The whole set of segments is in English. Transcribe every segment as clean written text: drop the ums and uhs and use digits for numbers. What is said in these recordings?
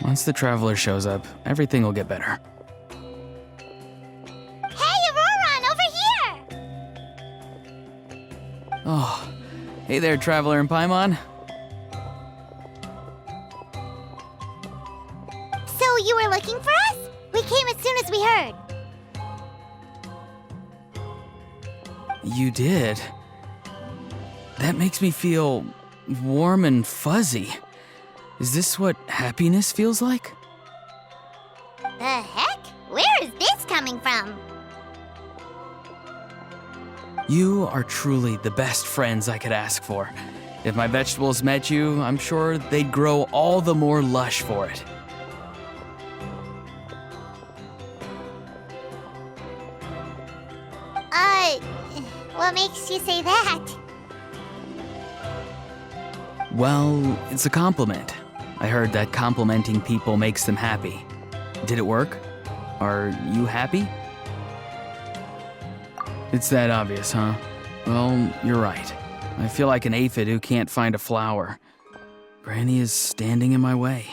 Once the traveler shows up, everything will get better. Hey, Auroron, over here! Oh, hey there, traveler in Paimon. So you were looking for us? We came as soon as we heard. You did? That makes me feel warm and fuzzy. Is this what happiness feels like? The heck? Where is this coming from? You are truly the best friends I could ask for. If my vegetables met you, I'm sure they'd grow all the more lush for it. What makes you say that? Well, it's a compliment. I heard that complimenting people makes them happy. Did it work? Are you happy? It's that obvious, huh? Well, you're right. I feel like an aphid who can't find a flower. Granny is standing in my way.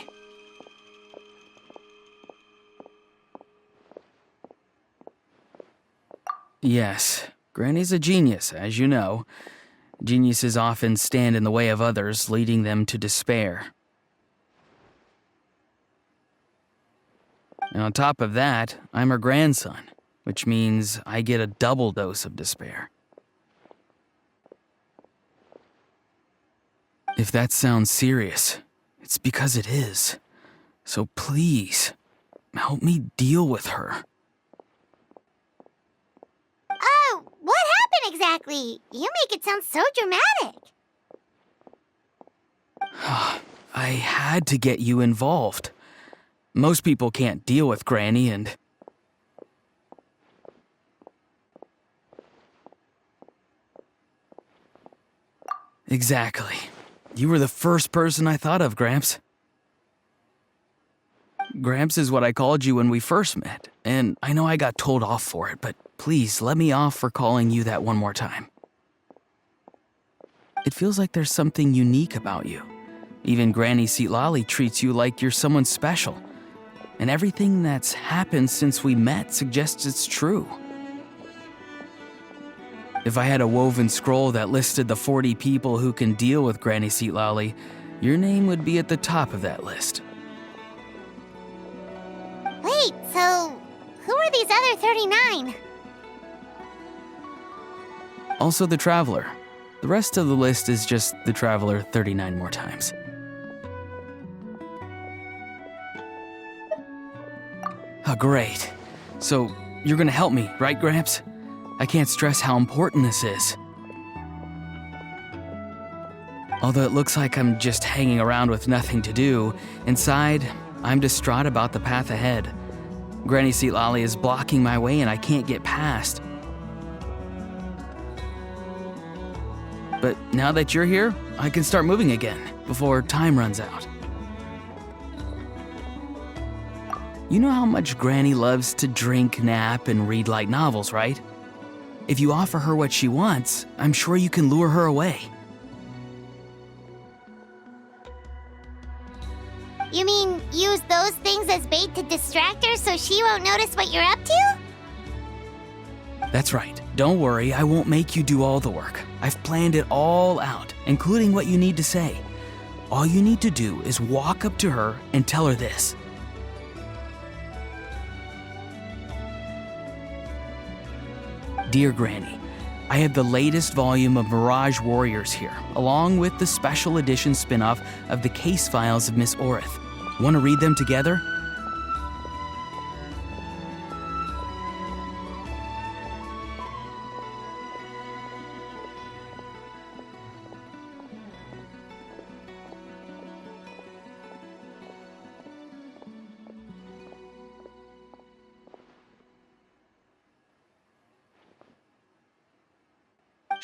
Yes, Granny's a genius, as you know. Geniuses often stand in the way of others, leading them to despair. And on top of that, I'm her grandson, which means I get a double dose of despair. If that sounds serious, it's because it is. So please, help me deal with her. Oh, what happened exactly? You make it sound so dramatic. I had to get you involved. Most people can't deal with Granny and... Exactly. You were the first person I thought of, Gramps. Gramps is what I called you when we first met, and I know I got told off for it, but please let me off for calling you that one more time. It feels like there's something unique about you. Even Granny Seatlali treats you like you're someone special, and everything that's happened since we met suggests it's true. If I had a woven scroll that listed the 40 people who can deal with Granny Seatlali, your name would be at the top of that list. Wait, so who are these other 39? Also the Traveler. The rest of the list is just the Traveler 39 more times. Oh, great. So, you're gonna help me, right, Gramps? I can't stress how important this is. Although it looks like I'm just hanging around with nothing to do, inside, I'm distraught about the path ahead. Granny Seatlali is blocking my way and I can't get past. But now that you're here, I can start moving again, before time runs out. You know how much Granny loves to drink, nap, and read light novels, right? If you offer her what she wants, I'm sure you can lure her away. You mean use those things as bait to distract her so she won't notice what you're up to? That's right. Don't worry, I won't make you do all the work. I've planned it all out, including what you need to say. All you need to do is walk up to her and tell her this. Dear Granny, I have the latest volume of Mirage Warriors here, along with the special edition spin-off of the case files of Miss Orith. Want to read them together?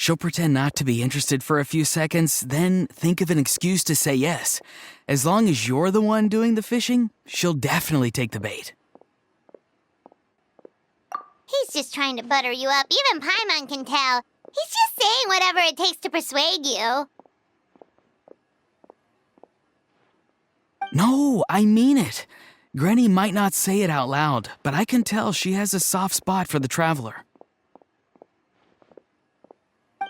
She'll pretend not to be interested for a few seconds, then think of an excuse to say yes. As long as you're the one doing the fishing, she'll definitely take the bait. He's just trying to butter you up. Even Paimon can tell. He's just saying whatever it takes to persuade you. No, I mean it. Granny might not say it out loud, but I can tell she has a soft spot for the traveler.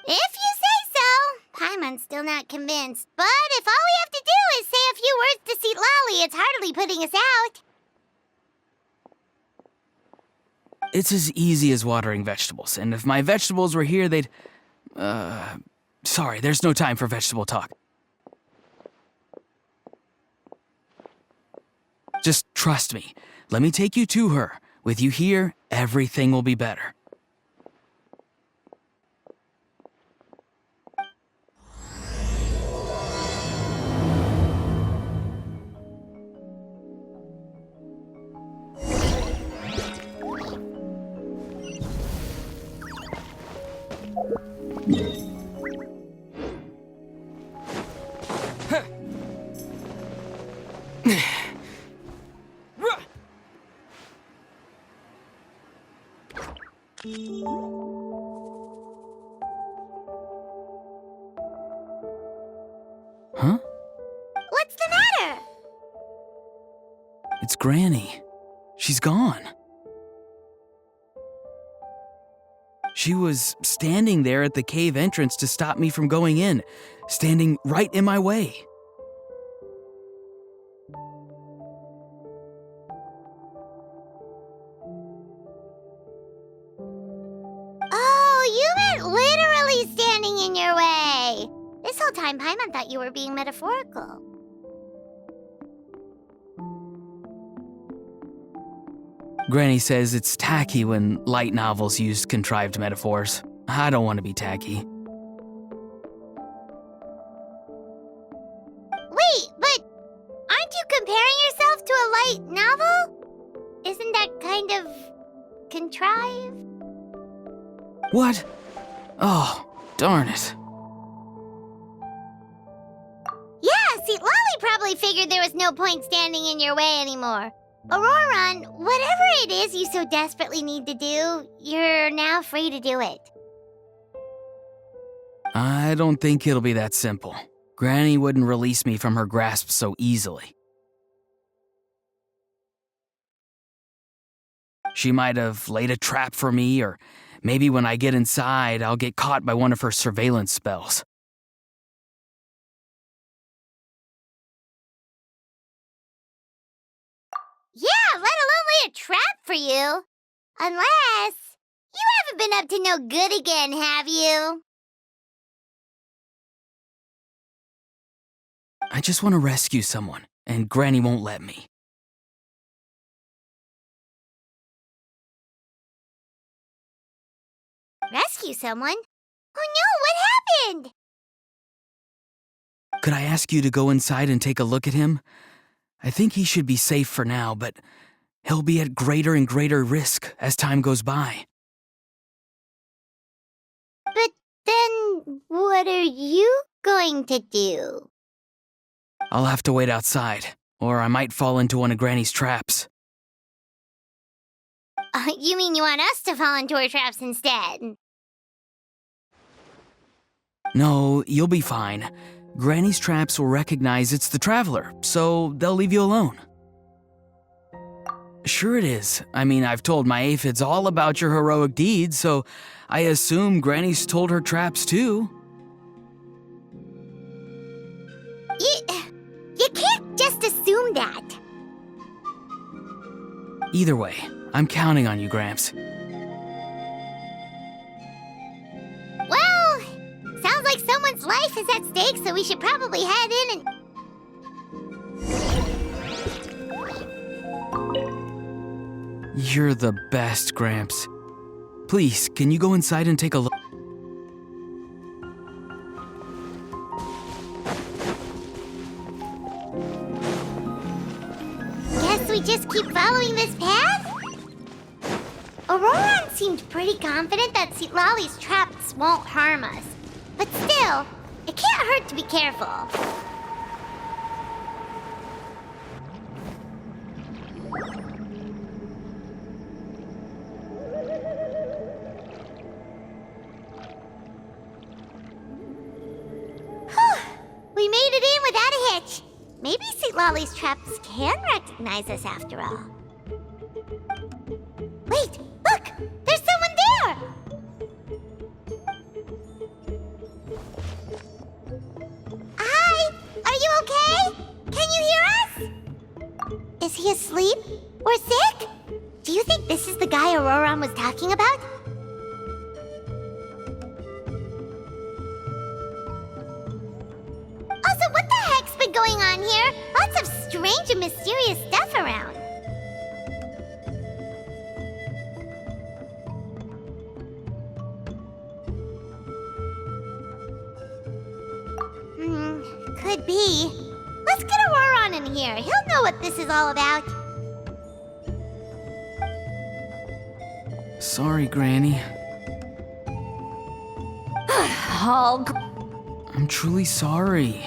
If you say so. Paimon's still not convinced. But if all we have to do is say a few words to Seat Lolly, it's hardly putting us out. It's as easy as watering vegetables, and if my vegetables were here, they'd... Sorry, there's no time for vegetable talk. Just trust me. Let me take you to her. With you here, everything will be better. Huh? What's the matter? It's Granny. She's gone. She was standing there at the cave entrance to stop me from going in, standing right in my way. Oh, you meant literally standing in your way. This whole time, Paimon thought you were being metaphorical. Granny says it's tacky when light novels use contrived metaphors. I don't want to be tacky. Wait, but aren't you comparing yourself to a light novel? Isn't that kind of contrived? What? Oh, darn it. Yeah, see, Lolly probably figured there was no point standing in your way anymore. Auroron, whatever it is you so desperately need to do, you're now free to do it. I don't think it'll be that simple. Granny wouldn't release me from her grasp so easily. She might have laid a trap for me, or maybe when I get inside, I'll get caught by one of her surveillance spells. Yeah, let alone lay a trap for you. Unless you haven't been up to no good again, have you? I just want to rescue someone, and Granny won't let me. Rescue someone? Oh no, what happened? Could I ask you to go inside and take a look at him? I think he should be safe for now, but he'll be at greater and greater risk as time goes by. But then, what are you going to do? I'll have to wait outside, or I might fall into one of Granny's traps. You mean you want us to fall into her traps instead? No, you'll be fine. Granny's traps will recognize it's the traveler, so they'll leave you alone. Sure it is. I mean, I've told my aphids all about your heroic deeds, so I assume Granny's told her traps too. You can't just assume that. Either way, I'm counting on you, Gramps. Well, sounds like someone's life is at stake, so we should probably head in and... You're the best, Gramps. Please, can you go inside and take a look? Guess we just keep following this path? Auroron's seemed pretty confident that Lolly's traps won't harm us. But still, it can't hurt to be careful. We made it in without a hitch. Maybe Lolly's traps can recognize us after all. Wait, look! There's someone there! Hi! Are you okay? Can you hear us? Is he asleep? Or sick? Do you think this is the guy Auroron was talking about? Also, what the heck's been going on here? Lots of strange and mysterious stuff around. Could be. Let's get Auroron in here. He'll know what this is all about. Sorry, Granny. I'm truly sorry.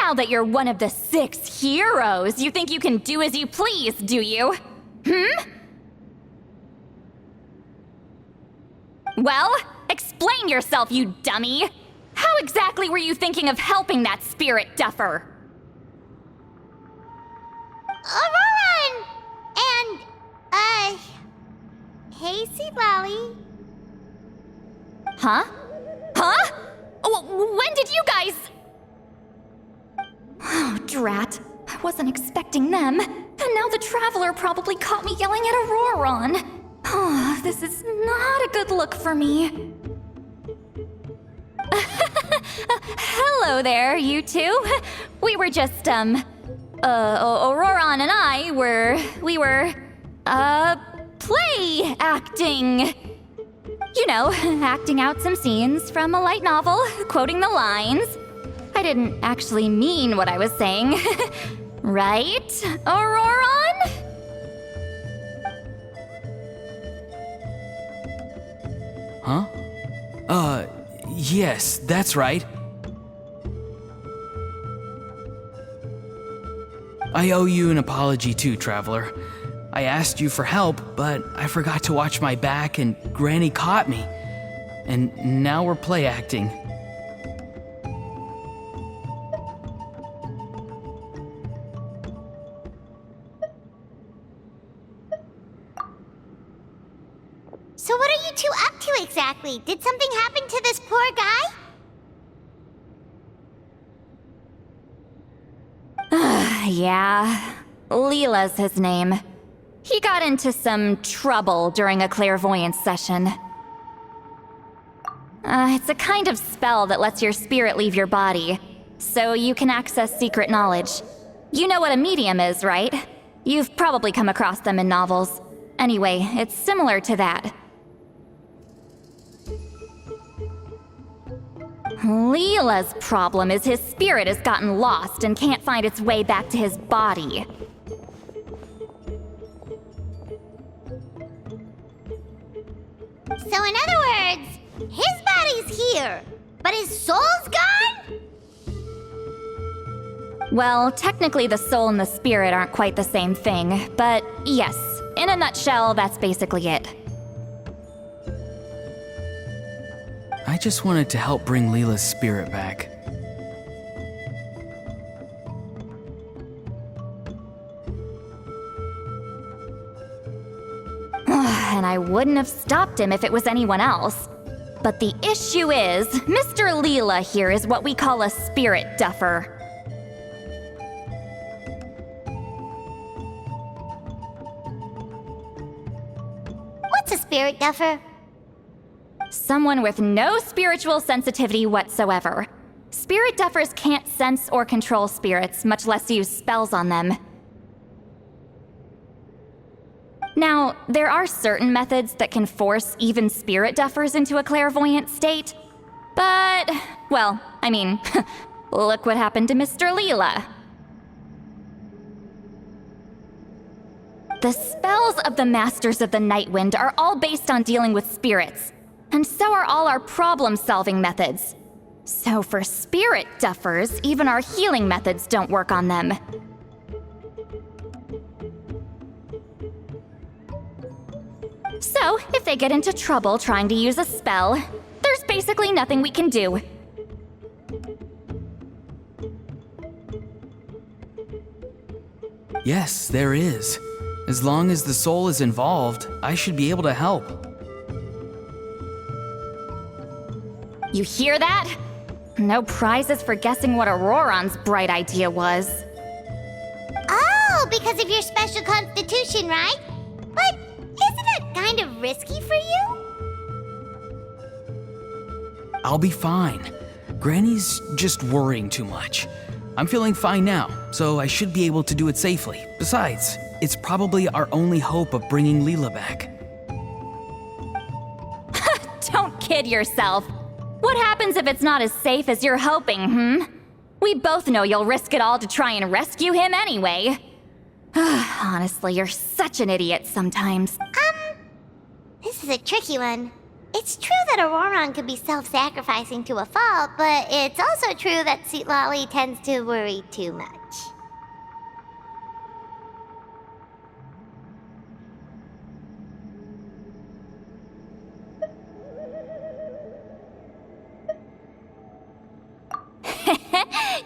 Now that you're one of the 6 heroes, you think you can do as you please, do you? Well, explain yourself, you dummy! How exactly were you thinking of helping that spirit duffer? Auroron! And, hey, Lolly. Huh? Huh? When did you guys... Oh, drat. I wasn't expecting them. And now the Traveler probably caught me yelling at Auroron. Oh, this is not a good look for me. Hello there, you two. We were just, Auroron and I we were, play acting. You know, acting out some scenes from a light novel, quoting the lines. I didn't actually mean what I was saying. Right, Auroron? Huh? Yes, that's right. I owe you an apology too, Traveler. I asked you for help, but I forgot to watch my back and Granny caught me. And now we're play acting. So what are you two up to exactly? Did something happen to this poor guy? Yeah. Leela's his name. He got into some trouble during a clairvoyance session. It's a kind of spell that lets your spirit leave your body, so you can access secret knowledge. You know what a medium is, right? You've probably come across them in novels. Anyway, it's similar to that. Leela's problem is his spirit has gotten lost and can't find its way back to his body. So in other words, his body's here, but his soul's gone? Well, technically the soul and the spirit aren't quite the same thing, but yes, in a nutshell, that's basically it. I just wanted to help bring Leela's spirit back. And I wouldn't have stopped him if it was anyone else. But the issue is, Mr. Leela here is what we call a spirit duffer. What's a spirit duffer? Someone with no spiritual sensitivity whatsoever. Spirit duffers can't sense or control spirits, much less use spells on them. Now, there are certain methods that can force even spirit duffers into a clairvoyant state. But, well, I mean, look what happened to Mr. Leela. The spells of the Masters of the Nightwind are all based on dealing with spirits, and so are all our problem-solving methods. So for spirit duffers, even our healing methods don't work on them. So, if they get into trouble trying to use a spell, there's basically nothing we can do. Yes, there is. As long as the soul is involved, I should be able to help. You hear that? No prizes for guessing what Auroron's bright idea was. Oh, because of your special constitution, right? But isn't that kind of risky for you? I'll be fine. Granny's just worrying too much. I'm feeling fine now, so I should be able to do it safely. Besides, it's probably our only hope of bringing Leela back. Don't kid yourself. What happens if it's not as safe as you're hoping, We both know you'll risk it all to try and rescue him anyway. Honestly, you're such an idiot sometimes. This is a tricky one. It's true that Auroron could be self-sacrificing to a fault, but it's also true that Sweet Lolly tends to worry too much.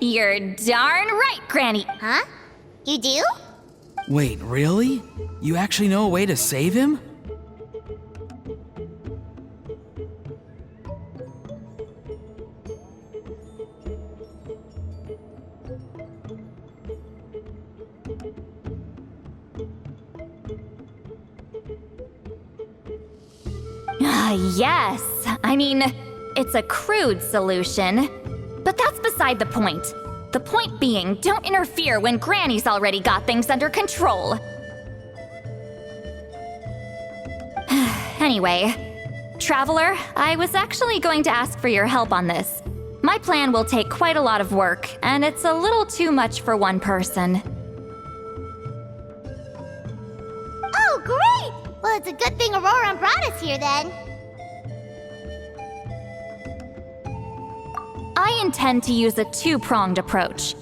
You're darn right, Granny. Huh? You do? Wait, really? You actually know a way to save him? Yes. I mean, it's a crude solution. But that's beside the point. The point being, don't interfere when Granny's already got things under control. Anyway, Traveler, I was actually going to ask for your help on this. My plan will take quite a lot of work, and it's a little too much for one person. Oh, great! Well, it's a good thing Auroron brought us here then. I intend to use a two-pronged approach.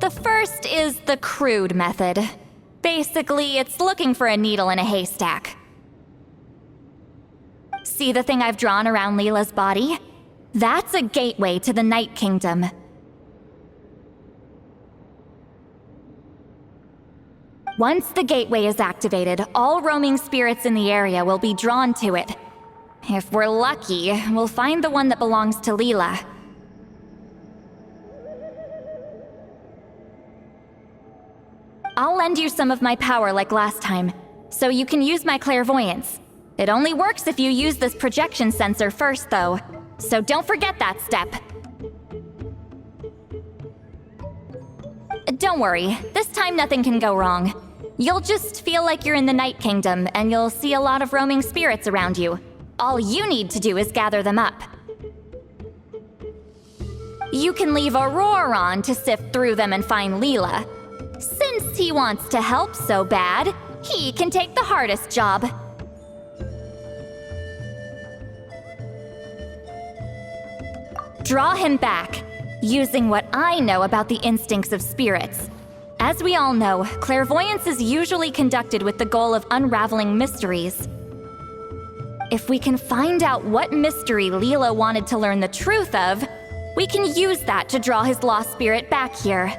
The first is the crude method. Basically, it's looking for a needle in a haystack. See the thing I've drawn around Leela's body? That's a gateway to the Night Kingdom. Once the gateway is activated, all roaming spirits in the area will be drawn to it. If we're lucky, we'll find the one that belongs to Leela. I'll lend you some of my power like last time, so you can use my clairvoyance. It only works if you use this projection sensor first, though, so don't forget that step. Don't worry, this time nothing can go wrong. You'll just feel like you're in the Night Kingdom, and you'll see a lot of roaming spirits around you. All you need to do is gather them up. You can leave Auroron to sift through them and find Leela. Since he wants to help so bad, he can take the hardest job. Draw him back, using what I know about the instincts of spirits. As we all know, clairvoyance is usually conducted with the goal of unraveling mysteries. If we can find out what mystery Leela wanted to learn the truth of, we can use that to draw his lost spirit back here.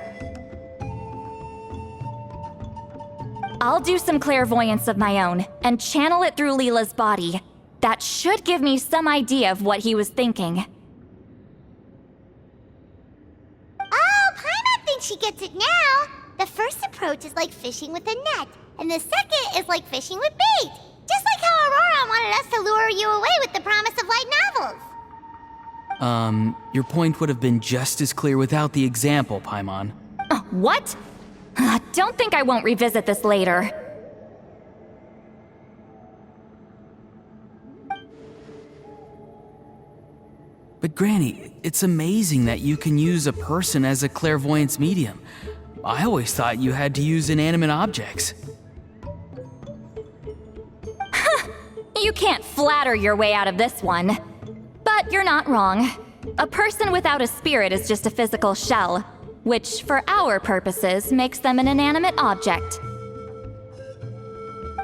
I'll do some clairvoyance of my own and channel it through Leela's body. That should give me some idea of what he was thinking. Oh, Paimon thinks she gets it now. The first approach is like fishing with a net, and the second is like fishing with bait. Just like how Aurora wanted us to lure you away with the promise of light novels. Your point would have been just as clear without the example, Paimon. What? Don't think I won't revisit this later. But Granny, it's amazing that you can use a person as a clairvoyance medium. I always thought you had to use inanimate objects. You can't flatter your way out of this one. But you're not wrong. A person without a spirit is just a physical shell, which, for our purposes, makes them an inanimate object.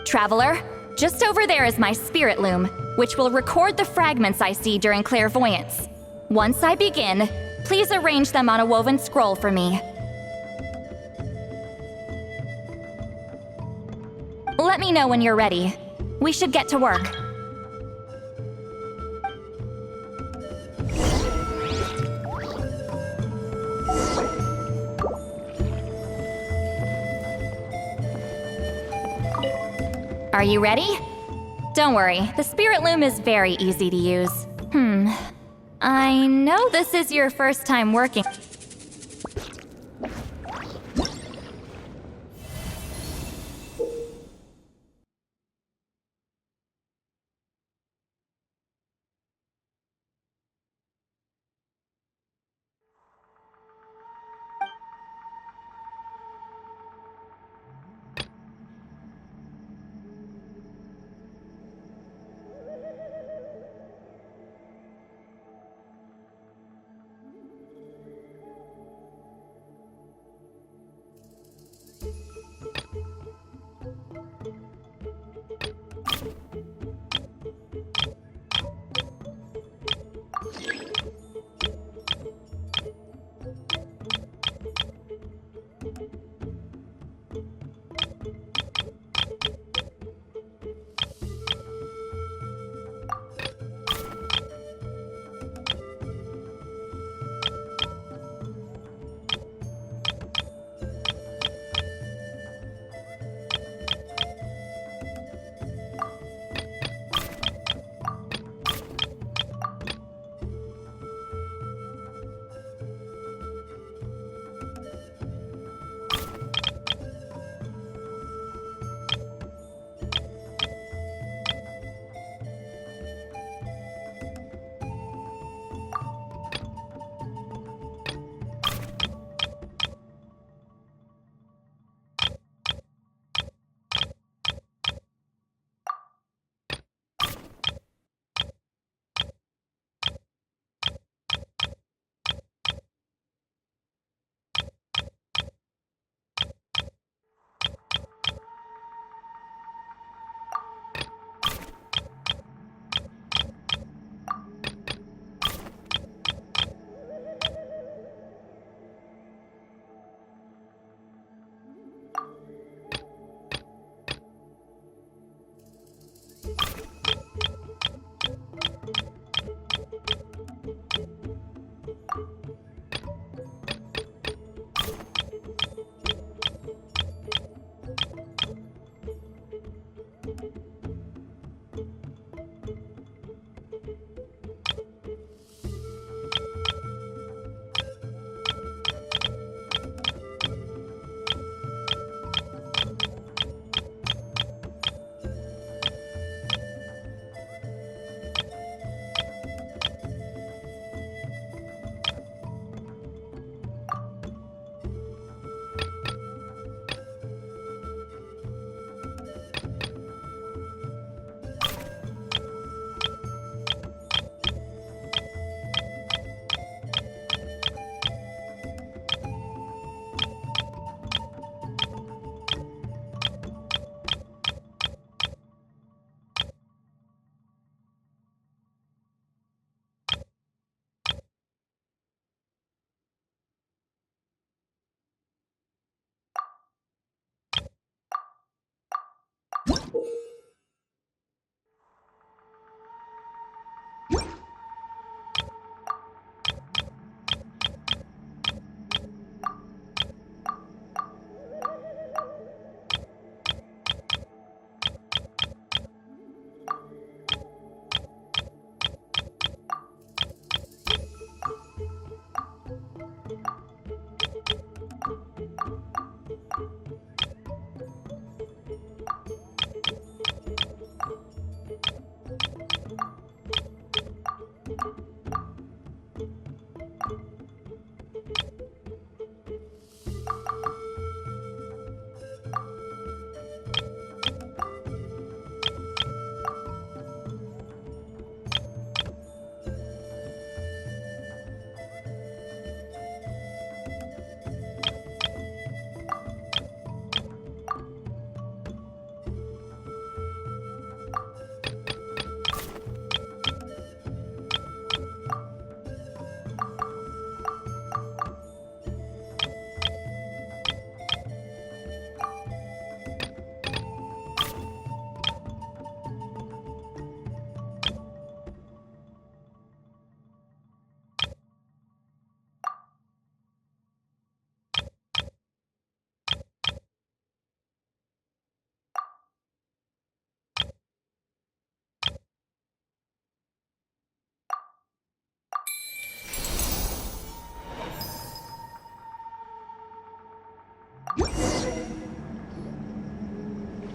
Traveler, just over there is my spirit loom, which will record the fragments I see during clairvoyance. Once I begin, please arrange them on a woven scroll for me. Let me know when you're ready. We should get to work. Are you ready? Don't worry, the spirit loom is very easy to use. I know this is your first time working.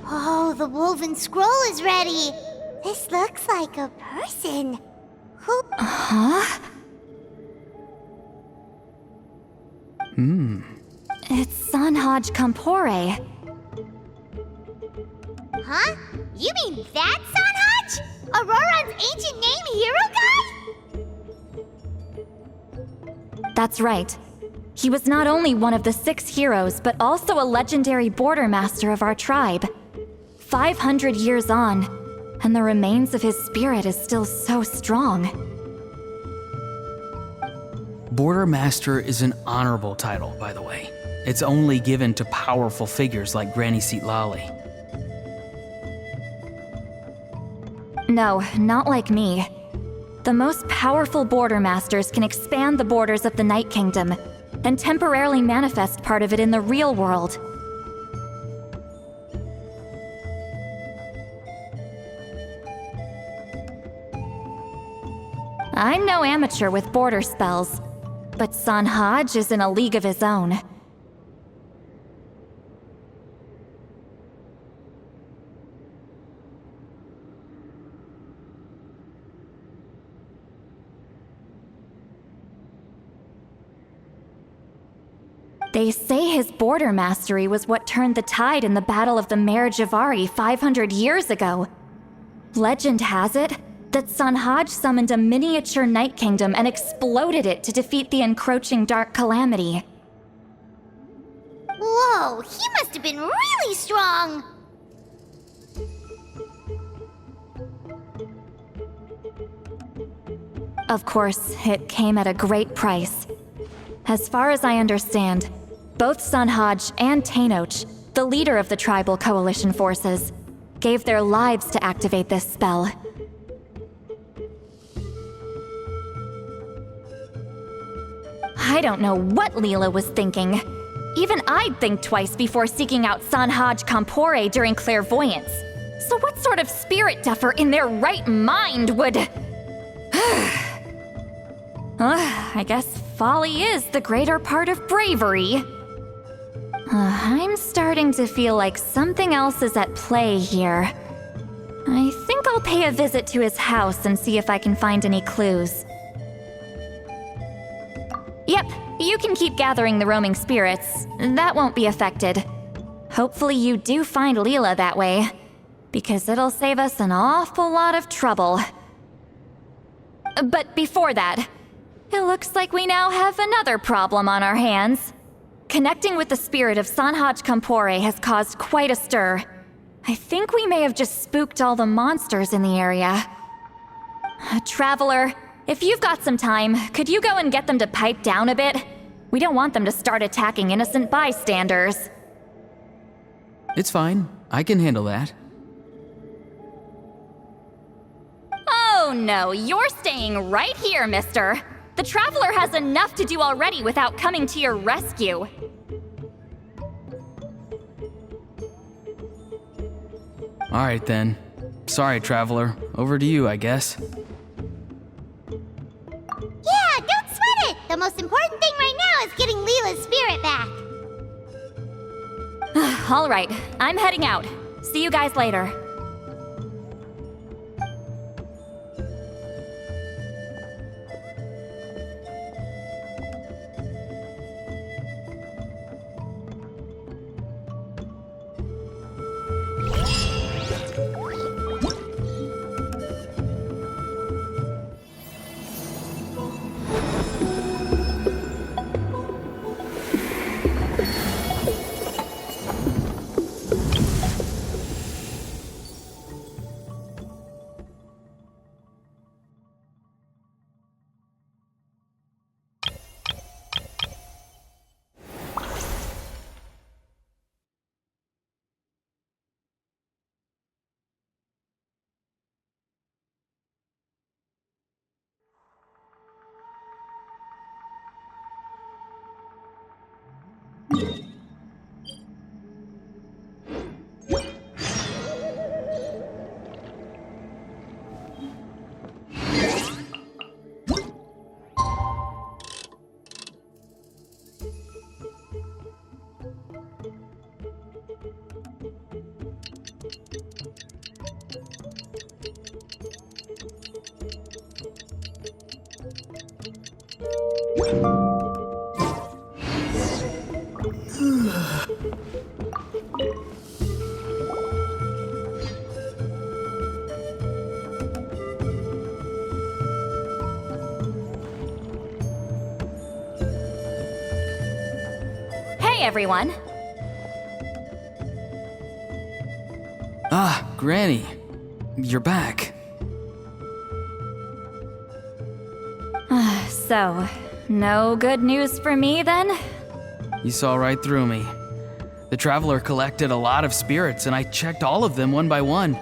Oh, the woven scroll is ready. This looks like a person. Who? Huh? It's Sanhaj Kampore. Huh? You mean that Sanhaj? Auroran's ancient name hero guy? That's right. He was not only one of the 6 heroes, but also a legendary border master of our tribe. 500 years on, and the remains of his spirit is still so strong. Border Master is an honorable title, by the way. It's only given to powerful figures like Granny Lali. No, not like me. The most powerful border masters can expand the borders of the Night Kingdom and temporarily manifest part of it in the real world. I'm no amateur with border spells, but Sanhaj is in a league of his own. They say his border mastery was what turned the tide in the Battle of the Mare Javari 500 years ago. Legend has it that Sanhaj summoned a miniature Night Kingdom and exploded it to defeat the encroaching Dark Calamity. Whoa, he must have been really strong. Of course, it came at a great price. As far as I understand, both Sanhaj and Tainoch, the leader of the tribal coalition forces, gave their lives to activate this spell. I don't know what Leela was thinking. Even I'd think twice before seeking out Sanhaj Kampore during clairvoyance. So what sort of spirit duffer in their right mind would... I guess folly is the greater part of bravery. I'm starting to feel like something else is at play here. I think I'll pay a visit to his house and see if I can find any clues. Yep, you can keep gathering the roaming spirits. That won't be affected. Hopefully you do find Leela that way, because it'll save us an awful lot of trouble. But before that, it looks like we now have another problem on our hands. Connecting with the spirit of Sanhaj Kampore has caused quite a stir. I think we may have just spooked all the monsters in the area. Traveler, if you've got some time, could you go and get them to pipe down a bit? We don't want them to start attacking innocent bystanders. It's fine. I can handle that. Oh no, you're staying right here, mister. The Traveler has enough to do already without coming to your rescue. Alright then. Sorry, Traveler. Over to you, I guess. Yeah, don't sweat it. The most important thing right now is getting Leela's spirit back. All right, I'm heading out. See you guys later. everyone. Ah, Granny. You're back. So, no good news for me then? You saw right through me. The Traveler collected a lot of spirits, and I checked all of them one by one.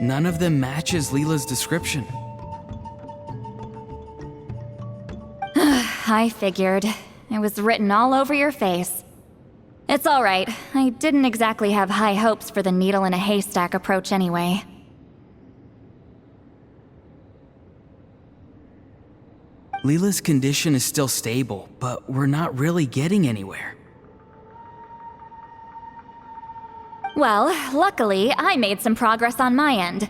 None of them matches Leela's description. I figured. It was written all over your face. It's all right. I didn't exactly have high hopes for the needle in a haystack approach anyway. Leela's condition is still stable, but we're not really getting anywhere. Well, luckily, I made some progress on my end.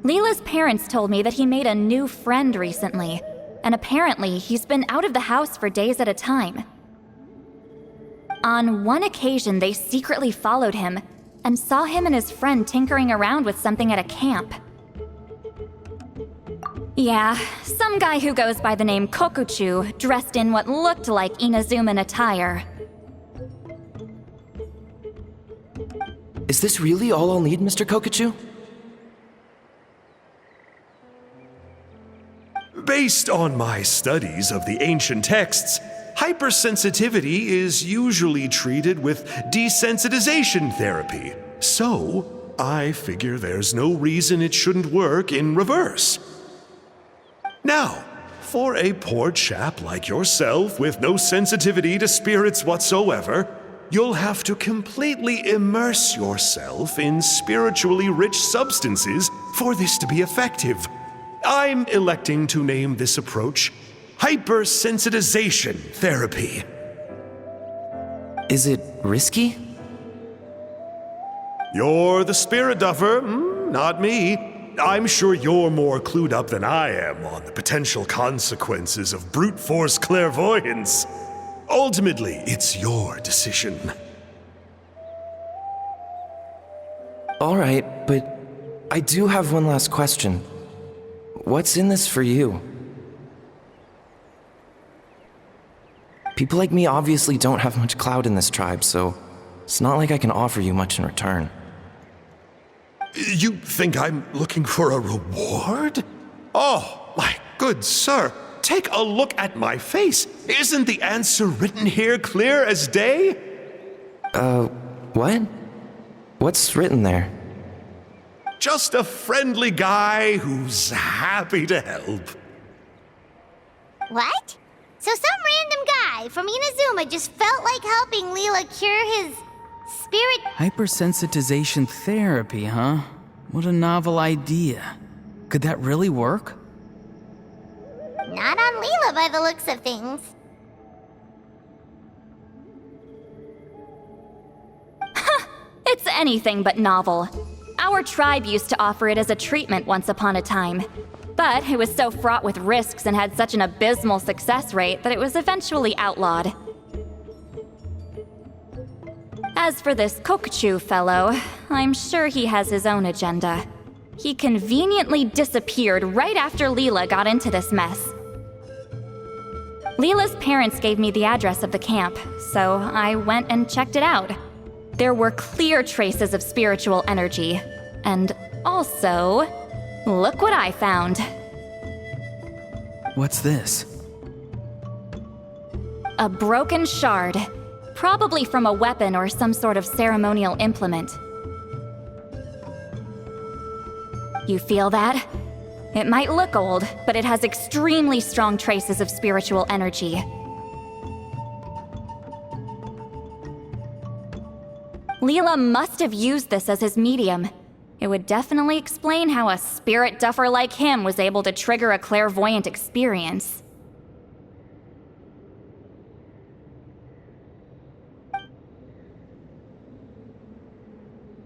Leela's parents told me that he made a new friend recently, and apparently he's been out of the house for days at a time. On one occasion, they secretly followed him and saw him and his friend tinkering around with something at a camp. Yeah, some guy who goes by the name Kokuchu, dressed in what looked like Inazuman attire. Is this really all I'll need, Mr. Kokuchu? Based on my studies of the ancient texts, hypersensitivity is usually treated with desensitization therapy. So, I figure there's no reason it shouldn't work in reverse. Now, for a poor chap like yourself with no sensitivity to spirits whatsoever, you'll have to completely immerse yourself in spiritually rich substances for this to be effective. I'm electing to name this approach hypersensitization therapy. Is it risky? You're the spirit duffer, not me. I'm sure you're more clued up than I am on the potential consequences of brute force clairvoyance. Ultimately, it's your decision. All right, but I do have one last question. What's in this for you? People like me obviously don't have much clout in this tribe, so it's not like I can offer you much in return. You think I'm looking for a reward? Oh, my good sir, take a look at my face. Isn't the answer written here clear as day? What? What's written there? Just a friendly guy who's happy to help. What? So some random guy from Inazuma just felt like helping Leela cure his spirit... Hypersensitization therapy, huh? What a novel idea. Could that really work? Not on Leela by the looks of things. It's anything but novel. Our tribe used to offer it as a treatment once upon a time. But it was so fraught with risks and had such an abysmal success rate that it was eventually outlawed. As for this Kokuchu fellow, I'm sure he has his own agenda. He conveniently disappeared right after Leela got into this mess. Leela's parents gave me the address of the camp, so I went and checked it out. There were clear traces of spiritual energy. And also, look what I found. What's this? A broken shard. Probably from a weapon or some sort of ceremonial implement. You feel that? It might look old, but it has extremely strong traces of spiritual energy. Leela must have used this as his medium. It would definitely explain how a spirit duffer like him was able to trigger a clairvoyant experience.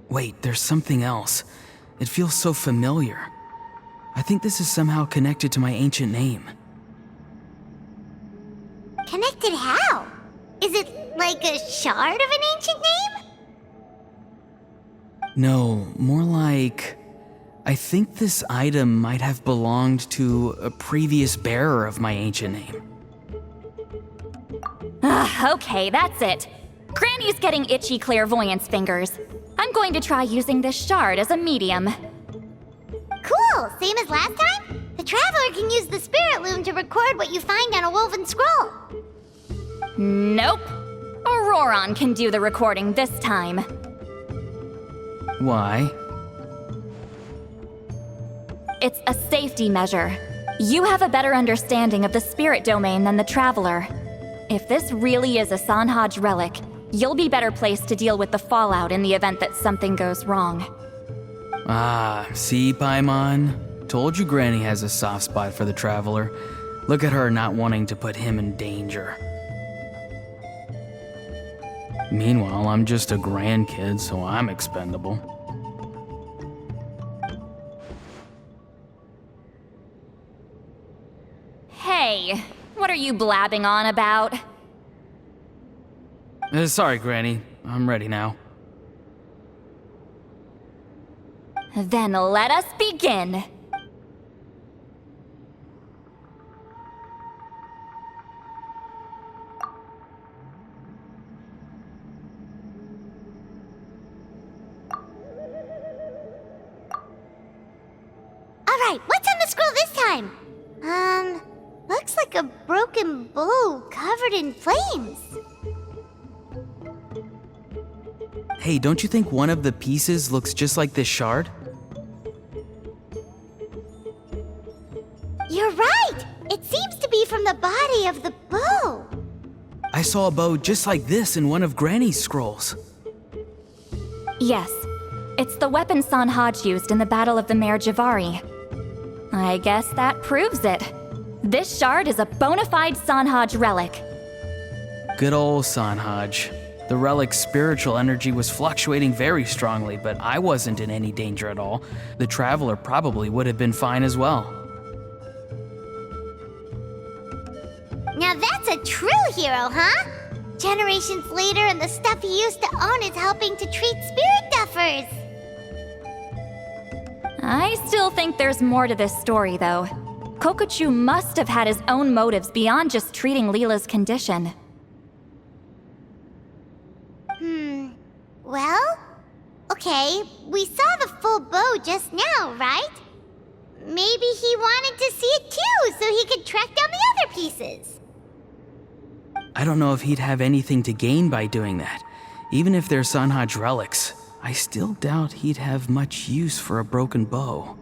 Wait, there's something else. It feels so familiar. I think this is somehow connected to my ancient name. Connected how? Is it like a shard of an ancient name? No, more like... I think this item might have belonged to a previous bearer of my ancient name. Okay, that's it. Granny's getting itchy clairvoyance fingers. I'm going to try using this shard as a medium. Cool, same as last time? The Traveler can use the Spirit Loom to record what you find on a woven scroll. Nope. Auroron can do the recording this time. Why? It's a safety measure. You have a better understanding of the spirit domain than the Traveler. If this really is a Sanhaj relic, you'll be better placed to deal with the fallout in the event that something goes wrong. Ah, see, Paimon? Told you Granny has a soft spot for the Traveler. Look at her not wanting to put him in danger. Meanwhile, I'm just a grandkid, so I'm expendable. Hey, what are you blabbing on about? Sorry, Granny. I'm ready now. Then let us begin. Alright, what's on the scroll this time? Looks like a broken bow covered in flames. Hey, don't you think one of the pieces looks just like this shard? You're right! It seems to be from the body of the bow. I saw a bow just like this in one of Granny's scrolls. Yes, it's the weapon Sanhaj used in the Battle of the Mare Javari. I guess that proves it. This shard is a bona fide Sanhaj relic. Good old Sanhaj. The relic's spiritual energy was fluctuating very strongly, but I wasn't in any danger at all. The Traveler probably would have been fine as well. Now that's a true hero, huh? Generations later and the stuff he used to own is helping to treat spirit duffers. I still think there's more to this story, though. Kokochu must have had his own motives beyond just treating Leela's condition. Well, okay, we saw the full bow just now, right? Maybe he wanted to see it too, so he could track down the other pieces. I don't know if he'd have anything to gain by doing that. Even if they're Sanhaj relics, I still doubt he'd have much use for a broken bow.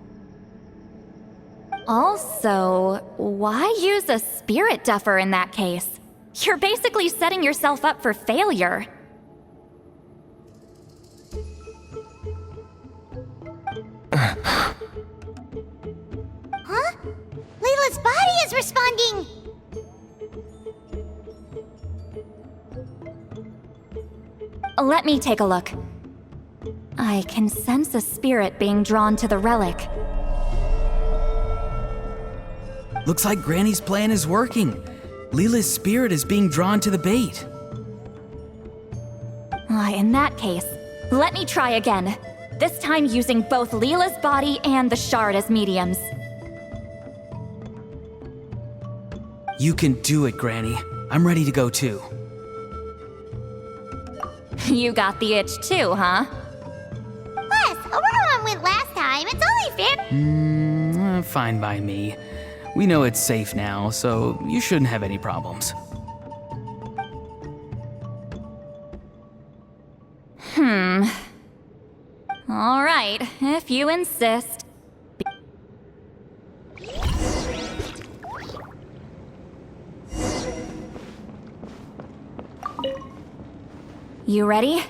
Also, why use a spirit duffer in that case? You're basically setting yourself up for failure. Huh? Layla's body is responding! Let me take a look. I can sense a spirit being drawn to the relic. Looks like Granny's plan is working. Leela's spirit is being drawn to the bait. In that case, let me try again. This time using both Leela's body and the shard as mediums. You can do it, Granny. I'm ready to go too. You got the itch too, huh? Plus, Auroron went last time. It's only fair. Fine by me. We know it's safe now, so you shouldn't have any problems. All right, if you insist. You ready?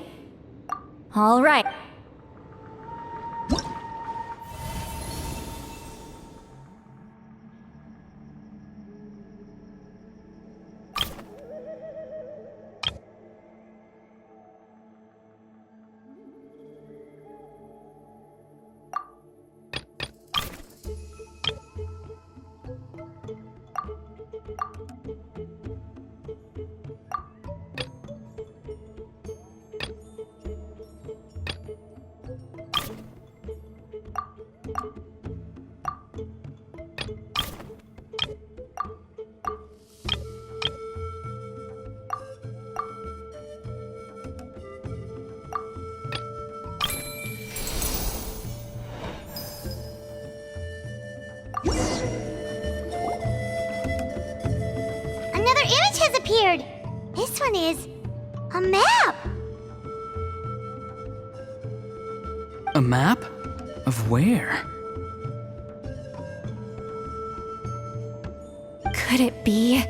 All right. one is a map. A map? Of where? Could it be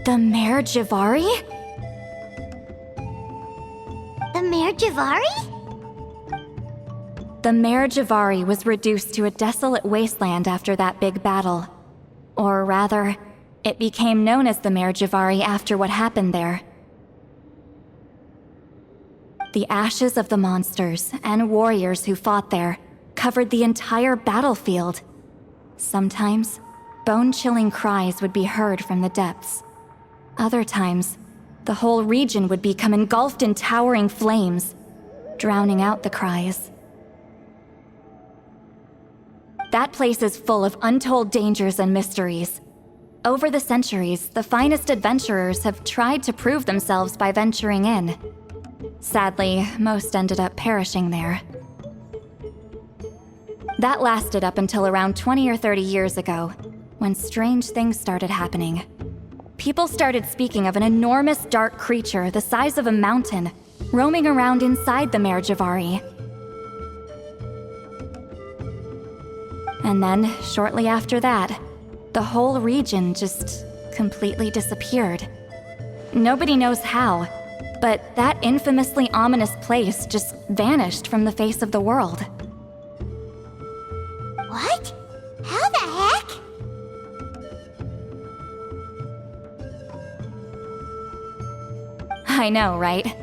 the Mare Javari? The Mare Javari? The Mare Javari was reduced to a desolate wasteland after that big battle. Or rather, it became known as the Mare Javari after what happened there. The ashes of the monsters and warriors who fought there covered the entire battlefield. Sometimes, bone-chilling cries would be heard from the depths. Other times, the whole region would become engulfed in towering flames, drowning out the cries. That place is full of untold dangers and mysteries. Over the centuries, the finest adventurers have tried to prove themselves by venturing in. Sadly, most ended up perishing there. That lasted up until around 20 or 30 years ago, when strange things started happening. People started speaking of an enormous dark creature the size of a mountain, roaming around inside the Mare Javari. And then, shortly after that, the whole region just completely disappeared. Nobody knows how, but that infamously ominous place just vanished from the face of the world. What? How the heck? I know, right?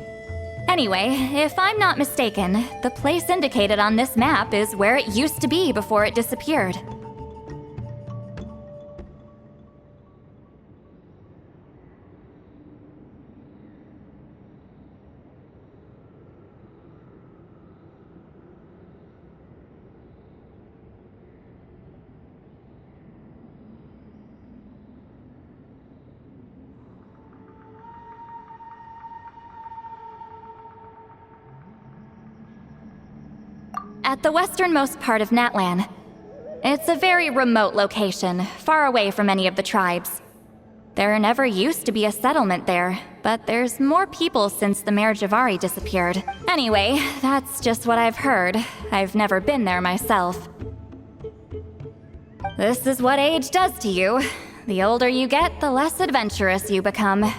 Anyway, if I'm not mistaken, the place indicated on this map is where it used to be before it disappeared. At the westernmost part of Natlan. It's a very remote location, far away from any of the tribes. There never used to be a settlement there, but there's more people since the Mare Javari disappeared. Anyway, that's just what I've heard. I've never been there myself. This is what age does to you. The older you get, the less adventurous you become.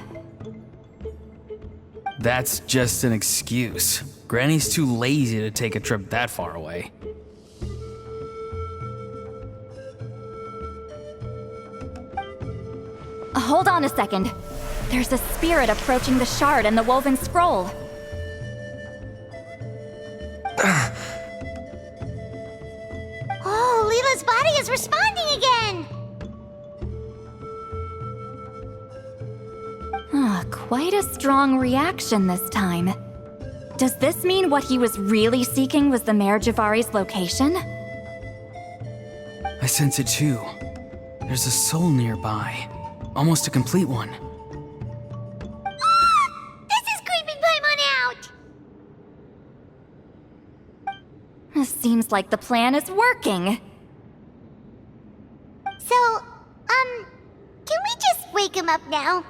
That's just an excuse. Granny's too lazy to take a trip that far away. Hold on a second. There's a spirit approaching the shard and the woven scroll. Oh, Leela's body is responding again! Quite a strong reaction this time. Does this mean what he was really seeking was the Mare Javari's location? I sense it too. There's a soul nearby. Almost a complete one. This is creeping Paimon out! Seems like the plan is working. So, can we just wake him up now?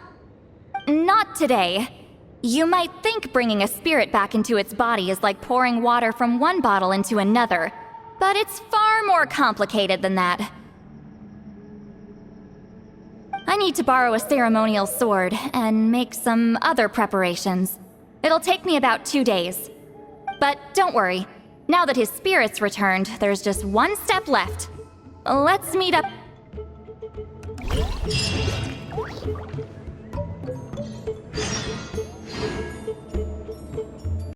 Not today. You might think bringing a spirit back into its body is like pouring water from one bottle into another, but it's far more complicated than that. I need to borrow a ceremonial sword and make some other preparations. It'll take me about 2 days. But don't worry, now that his spirit's returned, there's just one step left. Let's meet up.